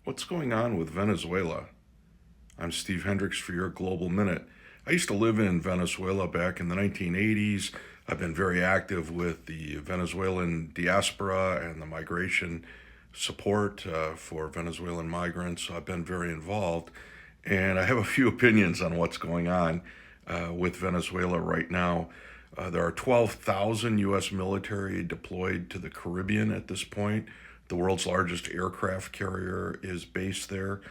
What's going on with Venezuela? I'm Steve Hendrix for your Global Minute. I used to live in Venezuela back in the 1980s. I've been very active with the Venezuelan diaspora and the migration support for Venezuelan migrants. So I've been very involved. And I have a few opinions on what's going on with Venezuela right now. There are 12,000 U.S. military deployed to the Caribbean at this point. The world's largest aircraft carrier is based there.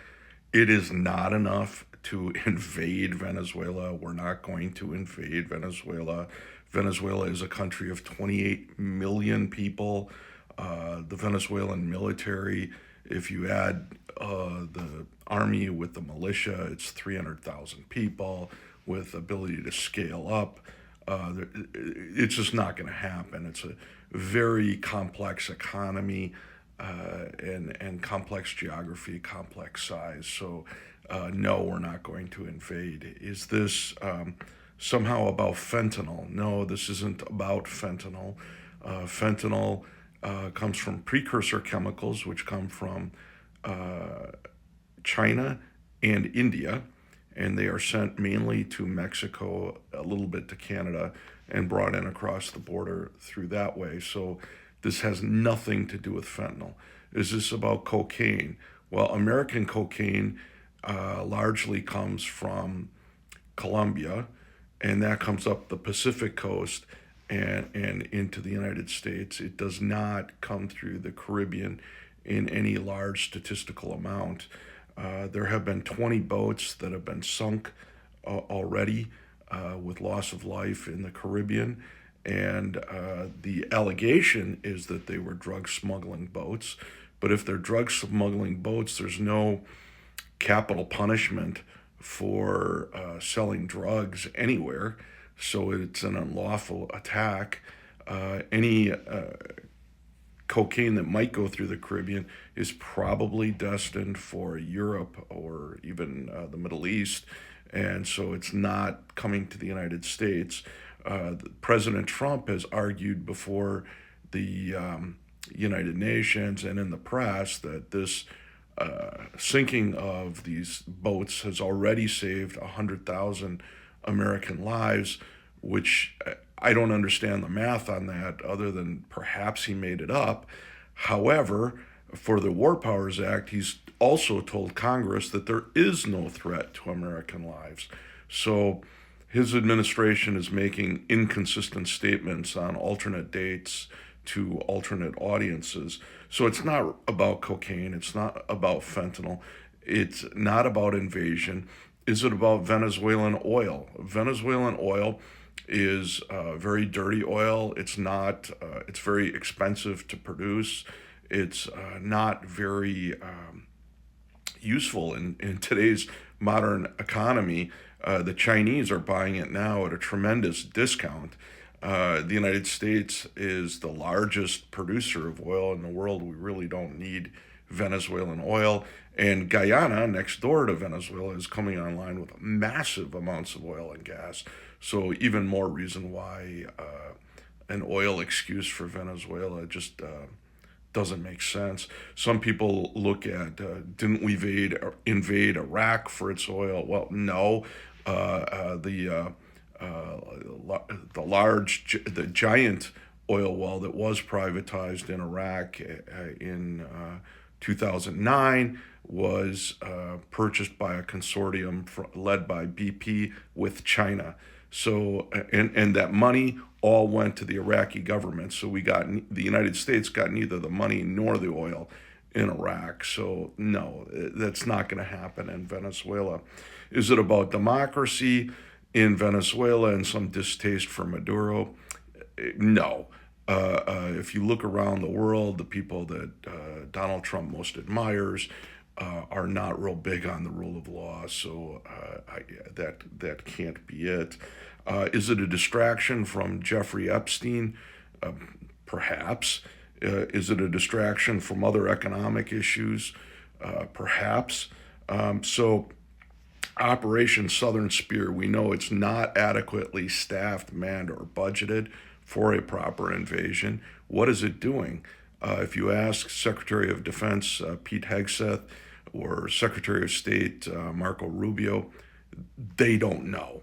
It is not enough to invade Venezuela. We're not going to invade Venezuela. Venezuela is a country of 28 million people. The Venezuelan military, if you add the army with the militia, it's 300,000 people with ability to scale up. It's just not going to happen. It's a very complex economy and complex geography, complex size. So, no, we're not going to invade. Is this somehow about fentanyl? No, this isn't about fentanyl. Fentanyl comes from precursor chemicals, which come from China and India, and they are sent mainly to Mexico, a little bit to Canada, and brought in across the border through that way. So this has nothing to do with fentanyl. Is this about cocaine? Well, American cocaine largely comes from Colombia, and that comes up the Pacific coast and into the United States. It does not come through the Caribbean in any large statistical amount. There have been 20 boats that have been sunk already with loss of life in the Caribbean. And the allegation is that they were drug smuggling boats. But if they're drug smuggling boats, there's no capital punishment for selling drugs anywhere. So it's an unlawful attack. Any cocaine that might go through the Caribbean is probably destined for Europe or even the Middle East. And so it's not coming to the United States. President Trump has argued before the United Nations and in the press that this sinking of these boats has already saved 100,000 American lives, which I don't understand the math on that other than perhaps he made it up. However, for the War Powers Act, he's also told Congress that there is no threat to American lives. So his administration is making inconsistent statements on alternate dates to alternate audiences. So it's not about cocaine, it's not about fentanyl, it's not about invasion. Is it about Venezuelan oil? Venezuelan oil is very dirty oil. It's not. It's very expensive to produce. It's not very useful in today's modern economy. The Chinese are buying it now at a tremendous discount. The United States is the largest producer of oil in the world. We really don't need Venezuelan oil. And Guyana, next door to Venezuela, is coming online with massive amounts of oil and gas. So, even more reason why an oil excuse for Venezuela just doesn't make sense. Some people look at didn't we invade Iraq for its oil? Well, no. The giant oil well that was privatized in Iraq in 2009 was purchased by a consortium led by BP with China. So and that money all went to the Iraqi government. So the United States got neither the money nor the oil in Iraq. So no, that's not going to happen in Venezuela. Is it about democracy in Venezuela and some distaste for Maduro? No. If you look around the world, the people that Donald Trump most admires are not real big on the rule of law, so that can't be it. Is it a distraction from Jeffrey Epstein? Perhaps. Is it a distraction from other economic issues? Perhaps. So Operation Southern Spear, we know it's not adequately staffed, manned, or budgeted for a proper invasion. What is it doing? If you ask Secretary of Defense Pete Hegseth or Secretary of State Marco Rubio, they don't know.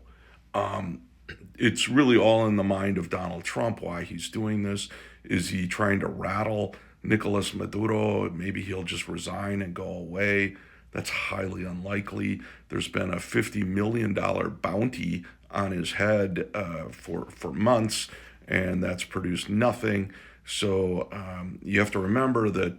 It's really all in the mind of Donald Trump why he's doing this. Is he trying to rattle Nicolas Maduro? Maybe he'll just resign and go away. That's highly unlikely. There's been a $50 million bounty on his head for months, and that's produced nothing. So you have to remember that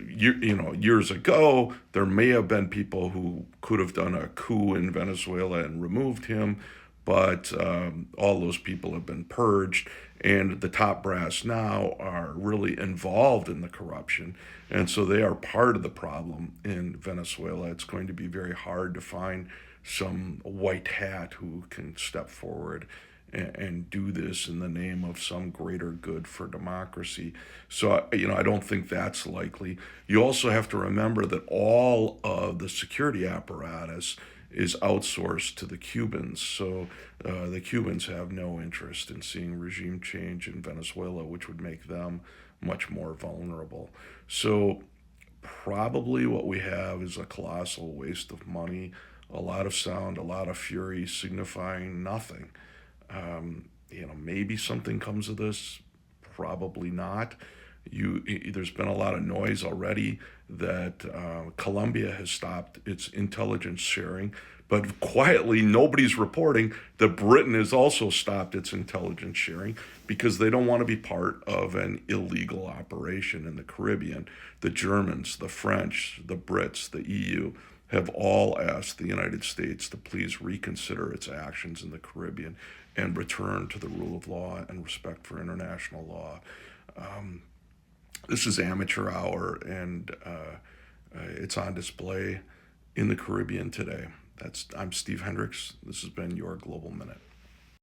years ago, there may have been people who could have done a coup in Venezuela and removed him, but all those people have been purged, and the top brass now are really involved in the corruption, and so they are part of the problem in Venezuela. It's going to be very hard to find some white hat who can step forward and do this in the name of some greater good for democracy. So, I don't think that's likely. You also have to remember that all of the security apparatus is outsourced to the Cubans. So the Cubans have no interest in seeing regime change in Venezuela, which would make them much more vulnerable. So probably what we have is a colossal waste of money, a lot of sound, a lot of fury signifying nothing. Maybe something comes of this, probably not. There's been a lot of noise already that Colombia has stopped its intelligence sharing, but quietly nobody's reporting that Britain has also stopped its intelligence sharing because they don't want to be part of an illegal operation in the Caribbean. The Germans, the French, the Brits, the EU have all asked the United States to please reconsider its actions in the Caribbean and return to the rule of law and respect for international law. This is amateur hour, and it's on display in the Caribbean today. I'm Steve Hendrix. This has been your Global Minute.